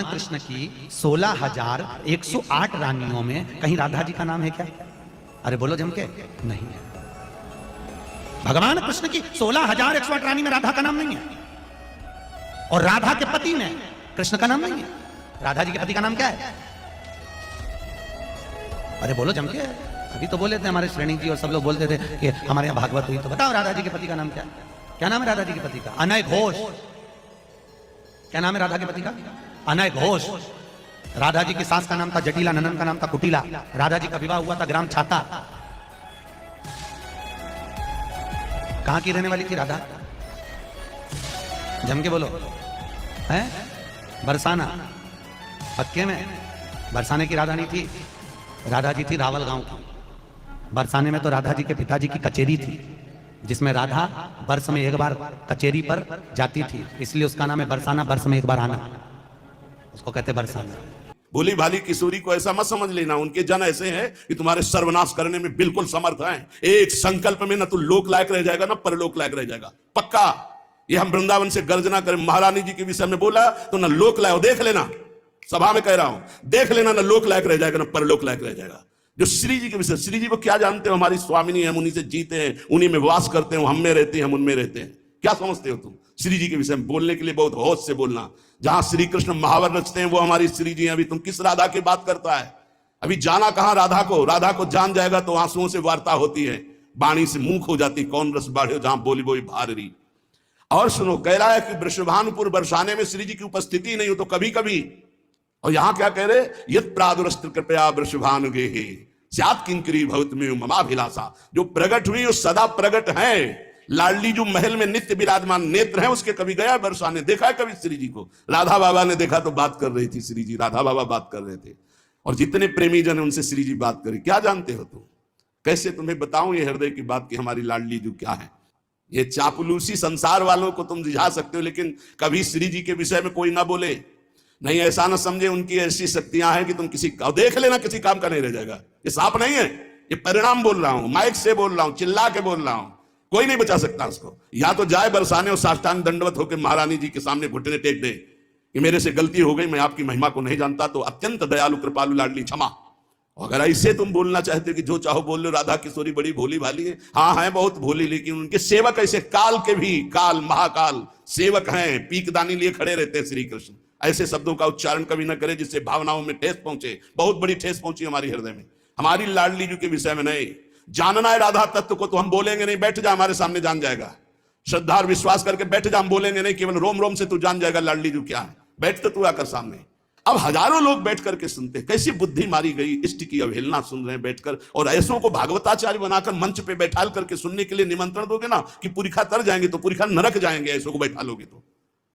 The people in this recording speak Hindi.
कृष्ण की 16,108 रानियों में कहीं राधा जी का नाम है क्या? अरे बोलो जम के, नहीं है। भगवान कृष्ण की 16,108 रानी में राधा का नाम नहीं है, और राधा के पति में कृष्ण का नाम नहीं है। राधा जी के पति का नाम क्या है? अरे बोलो जम के, अभी तो बोले थे हमारे श्रेणी जी और सब लोग बोलते थे कि हमारे यहाँ भागवत हुई, तो बताओ राधा जी के पति का नाम क्या है? क्या नाम है राधा जी के पति का? अनय घोष। क्या नाम है राधा के पति का? अनय घोष। राधा जी की सास का नाम था जटिला, ननन का नाम था कुटिला। राधा जी का विवाह हुआ था ग्राम छाता। कहां की रहने वाली थी राधा? जम के बोलो। है बरसाना, पक्के में बरसाने की राधा नहीं थी। राधा जी थी रावल गांव की। बरसाने में तो राधा जी के पिताजी की कचेरी थी, जिसमें राधा वर्ष में एक बार कचेरी पर जाती थी, इसलिए उसका नाम है बरसाना। वर्ष में एक बार आना, उसको कहते बरसाना। भोली भाली किशोरी को ऐसा मत समझ लेना, उनके जन ऐसे हैं कि तुम्हारे सर्वनाश करने में बिल्कुल समर्थ हैं। एक संकल्प में न तो लोक लायक रह जाएगा न परलोक लायक रह जाएगा, पक्का। ये हम वृंदावन से गर्जना करें, महारानी जी के विषय में बोला तो न लोक लायक, देख लेना, सभा में कह रहा हूं, देख लेना, न लोक लायक रह जाएगा न परलोक लायक रह जाएगा। जो श्री जी के विषय, श्री जी को क्या जानते हो? हमारी स्वामिनी, हम उन्हीं से जीते हैं, उन्हीं में वास करते हैं, हम में रहते हैं, हम उनमें रहते हैं। क्या समझते हो तुम? श्री जी के विषय में बोलने के लिए बहुत होश से बोलना। जहां श्री कृष्ण महावर रचते हैं वो हमारी श्री जी हैं। अभी तुम किस राधा की बात करता है? अभी जाना कहां राधा को? राधा को जान जाएगा तो आंसुओं से वार्ता होती है, वाणी से मुंह खो जाती, कौन रस बाढ़े जहां बोली बोली भारी। और सुनो, कह रहा है कि वृषभानुपुर बरसाने में श्री जी की उपस्थिति नहीं हो तो कभी कभी, और यहां क्या कह रहे? यत् प्रादुरस्त्र कृपया वृषभानुगे स्यात् किंकरी भवतमेव ममाभिलाषा। जो प्रकट हुई वो सदा प्रकट है। लाडली जो महल में नित्य विराजमान नेत्र है, उसके कभी गया बरसाने? देखा है कभी श्री जी को? राधा बाबा ने देखा तो बात कर रही थी श्री जी, राधा बाबा बात कर रहे थे, और जितने प्रेमी जन उनसे श्री जी बात करी। क्या जानते हो तुम? कैसे तुम्हें बताऊं ये हृदय की बात कि हमारी लाडली जो क्या है? ये चापलूसी संसार वालों को तुम रिझा सकते हो, लेकिन कभी श्री जी के विषय में कोई ना बोले। नहीं, ऐसा ना समझे उनकी ऐसी शक्तियां हैं कि तुम किसी का देख लेना, किसी काम का नहीं रह जाएगा। ये सांप नहीं है, ये परिणाम बोल रहा हूं, माइक से बोल रहा हूं, चिल्ला के बोल रहा हूं। कोई नहीं बचा सकता उसको। या तो जाए बरसाने और साष्टांग दंडवत होकर महारानी जी के सामने घुटने टेक दे कि मेरे से गलती हो गई, मैं आपकी महिमा को नहीं जानता, तो अत्यंत दयालु कृपालु लाडली क्षमा। अगर ऐसे तुम बोलना चाहते हो कि जो चाहो बोल लो, राधा किशोरी बड़ी भोली भाली है, हाँ है बहुत भोली, लेकिन उनके सेवक ऐसे काल के भी काल महाकाल सेवक हैं, पीकदानी लिए खड़े रहते हैं श्री कृष्ण। ऐसे शब्दों का उच्चारण कभी न करे जिससे भावनाओं में ठेस पहुंचे। बहुत बड़ी ठेस पहुंची हमारी हृदय में। हमारी लाडली जी के विषय में नहीं जानना है राधा तत्व को तो हम बोलेंगे नहीं, बैठ जा हमारे सामने जान जाएगा। श्रद्धा और विश्वास करके बैठ जा, हम बोलेंगे नहीं, केवल रोम रोम से तू जान जाएगा लाडली जी क्या है। बैठ तो तू आकर सामने। अब हजारों लोग बैठ करके सुनते, कैसी बुद्धि मारी गई, इष्ट की अवहेलना सुन रहे हैं बैठकर, और ऐसों को भागवताचार्य बनाकर मंच पे बैठाल करके सुनने के लिए निमंत्रण दोगे ना कि पुरिखा तर जाएंगे तो पुरिखा नरक जाएंगे, ऐसों को बैठा लोगे तो।